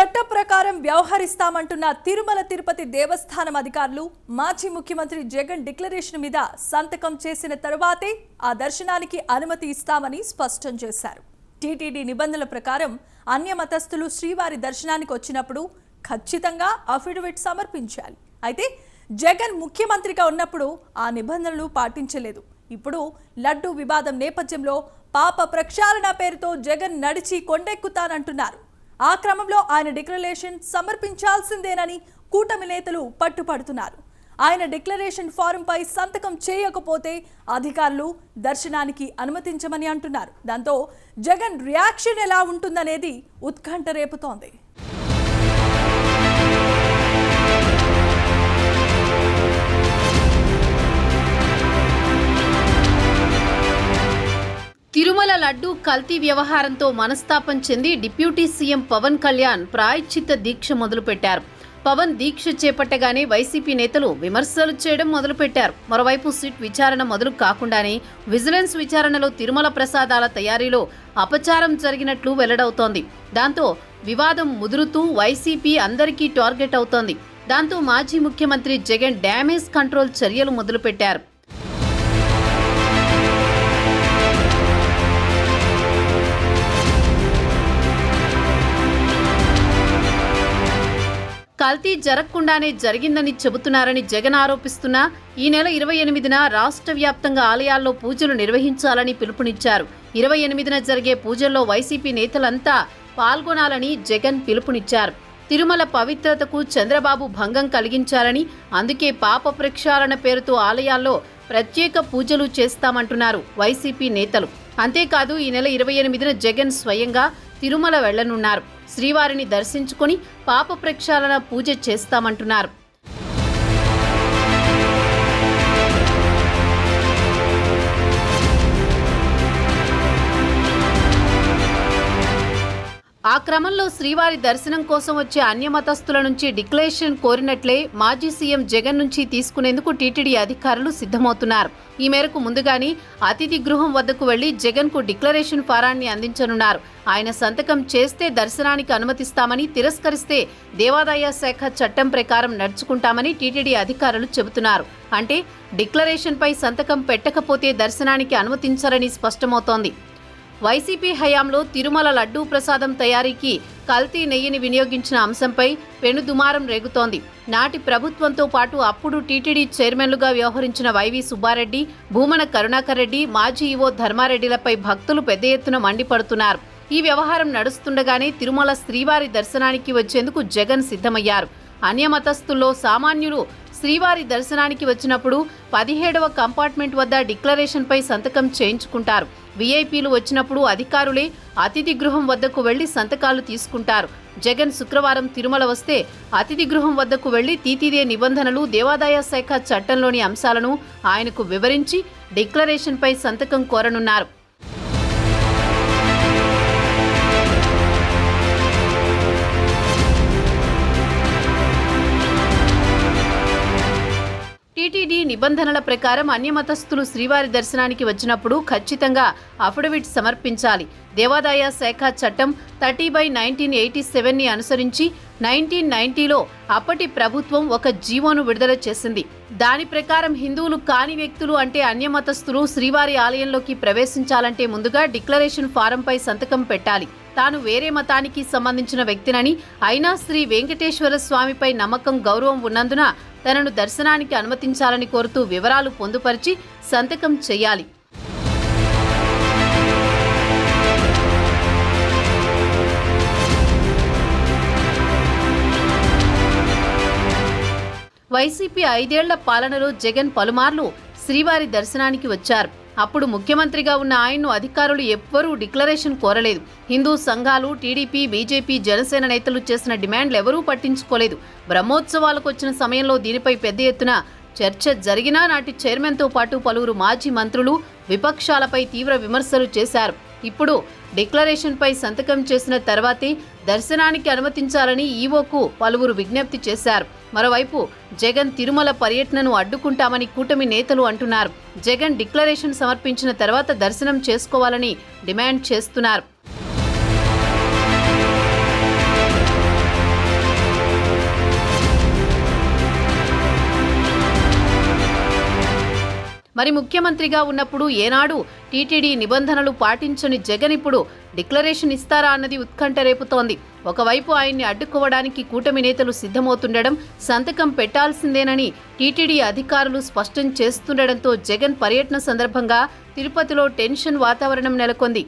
చట్ట ప్రకారం వ్యవహరిస్తామంటున్న తిరుమల తిరుపతి దేవస్థానం అధికారులు మాజీ ముఖ్యమంత్రి జగన్ డిక్లరేషన్ మీద సంతకం చేసిన తరువాతే ఆ దర్శనానికి అనుమతి ఇస్తామని స్పష్టం చేశారు. టీటీడీ నిబంధనల ప్రకారం అన్య మతస్థులు శ్రీవారి దర్శనానికి వచ్చినప్పుడు ఖచ్చితంగా అఫిడవిట్ సమర్పించాలి. అయితే జగన్ ముఖ్యమంత్రిగా ఉన్నప్పుడు ఆ నిబంధనలు పాటించలేదు. ఇప్పుడు లడ్డూ వివాదం నేపథ్యంలో పాప ప్రక్షాళన పేరుతో జగన్ నడిచి కొండెక్కుతానంటున్నారు. ఆ క్రమంలో ఆయన డిక్లరేషన్ సమర్పించాల్సిందేనని కూటమి నేతలు పట్టుపడుతున్నారు. ఆయన డిక్లరేషన్ ఫారంపై సంతకం చేయకపోతే అధికారులు దర్శనానికి అనుమతించమని అంటున్నారు. దాంతో జగన్ రియాక్షన్ ఎలా ఉంటుందనేది ఉత్కంఠ రేపుతోంది. తిరుమల లడ్డూ కల్తీ వ్యవహారంతో మనస్తాపం చెంది డిప్యూటీ సీఎం పవన్ కళ్యాణ్ ప్రాయశ్చిత్త దీక్ష మొదలుపెట్టారు. పవన్ దీక్ష చేపట్టగానే వైసీపీ నేతలు విమర్శలు చేయడం మొదలుపెట్టారు. మరోవైపు సిట్ విచారణ మొదలు కాకుండానే విజిలెన్స్ విచారణలో తిరుమల ప్రసాదాల తయారీలో అపచారం జరిగినట్లు వెల్లడవుతోంది. దాంతో వివాదం ముదురుతూ వైసీపీ అందరికీ టార్గెట్ అవుతోంది. దాంతో మాజీ ముఖ్యమంత్రి జగన్ డ్యామేజ్ కంట్రోల్ చర్యలు మొదలుపెట్టారు. కల్తీ జరగకుండానే జరిగిందని చెబుతున్నారని జగన్ ఆరోపిస్తున్నా ఈ నెల 28న రాష్ట్ర వ్యాప్తంగా ఆలయాల్లో పూజలు నిర్వహించాలని పిలుపునిచ్చారు. 28న జరిగే పూజల్లో వైసీపీ నేతలంతా పాల్గొనాలని జగన్ పిలుపునిచ్చారు. తిరుమల పవిత్రతకు చంద్రబాబు భంగం కలిగించారని, అందుకే పాప ప్రక్షాళన పేరుతో ఆలయాల్లో ప్రత్యేక పూజలు చేస్తామంటున్నారు వైసీపీ నేతలు. అంతేకాదు ఈ నెల 28న జగన్ స్వయంగా తిరుమల వెళ్లనున్నారు. శ్రీవారిని దర్శించుకొని పాప ప్రక్షాళన పూజ చేస్తామంటున్నారు. ఆ క్రమంలో శ్రీవారి దర్శనం కోసం వచ్చే అన్యమతస్థుల నుంచి డిక్లరేషన్ కోరినట్లే మాజీ సీఎం జగన్ నుంచి తీసుకునేందుకు టీటీడీ అధికారులు సిద్ధమవుతున్నారు. ఈ మేరకు ముందుగానే అతిథి గృహం వద్దకు వెళ్లి జగన్ కు డిక్లరేషన్ ఫారాన్ని అందించనున్నారు. ఆయన సంతకం చేస్తే దర్శనానికి అనుమతిస్తామని, తిరస్కరిస్తే దేవాదాయ శాఖ చట్టం ప్రకారం నడుచుకుంటామని టీటీడీ అధికారులు చెబుతున్నారు. అంటే డిక్లరేషన్ పై సంతకం పెట్టకపోతే దర్శనానికి అనుమతించరని స్పష్టమవుతోంది. వైసీపీ హయాంలో తిరుమల లడ్డూ ప్రసాదం తయారీకి కల్తీ నెయ్యిని వినియోగించిన అంశంపై పెనుదుమారం రేగుతోంది. నాటి ప్రభుత్వంతో పాటు అప్పుడు టీటీడీ చైర్మన్లుగా వ్యవహరించిన వైవి సుబ్బారెడ్డి, భూమన కరుణాకర్ రెడ్డి, మాజీ ఈవో ధర్మారెడ్డిలపై భక్తులు పెద్ద ఎత్తున మండిపడుతున్నారు. ఈ వ్యవహారం నడుస్తుండగానే తిరుమల శ్రీవారి దర్శనానికి వచ్చేందుకు జగన్ సిద్ధమయ్యారు. అన్యమతస్థుల్లో సామాన్యులు శ్రీవారి దర్శనానికి వచ్చినప్పుడు 17వ కంపార్ట్మెంట్ వద్ద డిక్లరేషన్పై సంతకం చేయించుకుంటారు. వీఐపీలు వచ్చినప్పుడు అధికారులే అతిథి గృహం వద్దకు వెళ్లి సంతకాలు తీసుకుంటారు. జగన్ శుక్రవారం తిరుమల వస్తే అతిథి గృహం వద్దకు వెళ్లి తీతీదే నిబంధనలు, దేవాదాయ శాఖ చట్టంలోని అంశాలను ఆయనకు వివరించి డిక్లరేషన్పై సంతకం కోరనున్నారు. టీటీడీ నిబంధనల ప్రకారం అన్యమతస్థులు శ్రీవారి దర్శనానికి వచ్చినప్పుడు ఖచ్చితంగా అఫిడవిట్ సమర్పించాలి. దేవాదాయ శాఖ చట్టం 30/1987ని అనుసరించి 1990లో అప్పటి ప్రభుత్వం ఒక జీవోను విడుదల చేసింది. దాని ప్రకారం హిందువులు కాని వ్యక్తులు అంటే అన్యమతస్థులు శ్రీవారి ఆలయంలోకి ప్రవేశించాలంటే ముందుగా డిక్లరేషన్ ఫారంపై సంతకం పెట్టాలి. తాను వేరే మతానికి సంబంధించిన వ్యక్తినని, అయినా శ్రీ వెంకటేశ్వర స్వామిపై నమ్మకం, గౌరవం ఉన్నందున తనను దర్శనానికి అనుమతించాలని కోరుతూ వివరాలు పొందుపరిచి సంతకం చేయాలి. వైసీపీ 5 ఏళ్ల పాలనలో జగన్ పలుమార్లు శ్రీవారి దర్శనానికి వచ్చారు. అప్పుడు ముఖ్యమంత్రిగా ఉన్న ఆయన్ను అధికారులు ఎవ్వరూ డిక్లరేషన్ కోరలేదు. హిందూ సంఘాలు, టీడీపీ, బీజేపీ, జనసేన నేతలు చేసిన డిమాండ్లు ఎవరూ పట్టించుకోలేదు. బ్రహ్మోత్సవాలకు వచ్చిన సమయంలో దీనిపై పెద్ద ఎత్తున చర్చ జరిగినా నాటి చైర్మన్తో పాటు పలువురు మాజీ మంత్రులు విపక్షాలపై తీవ్ర విమర్శలు చేశారు. ఇప్పుడు డిక్లరేషన్పై సంతకం చేసిన తర్వాతే దర్శనానికి అనుమతించాలని ఈవోకు పలువురు విజ్ఞప్తి చేశారు. మరోవైపు జగన్ తిరుమల పర్యటనను అడ్డుకుంటామని కూటమి నేతలు అంటున్నారు. జగన్ డిక్లరేషన్ సమర్పించిన తర్వాత దర్శనం చేసుకోవాలని డిమాండ్ చేస్తున్నారు. మరి ముఖ్యమంత్రిగా ఉన్నప్పుడు ఏనాడు టీటీడీ నిబంధనలు పాటించని జగన్ ఇప్పుడు డిక్లరేషన్ ఇస్తారా అన్నది ఉత్కంఠ రేపుతోంది. ఒకవైపు ఆయన్ని అడ్డుకోవడానికి కూటమి నేతలు సిద్ధమవుతుండడం, సంతకం పెట్టాల్సిందేనని టీటీడీ అధికారులు స్పష్టం చేస్తుండడంతో జగన్ పర్యటన సందర్భంగా తిరుపతిలో టెన్షన్ వాతావరణం నెలకొంది.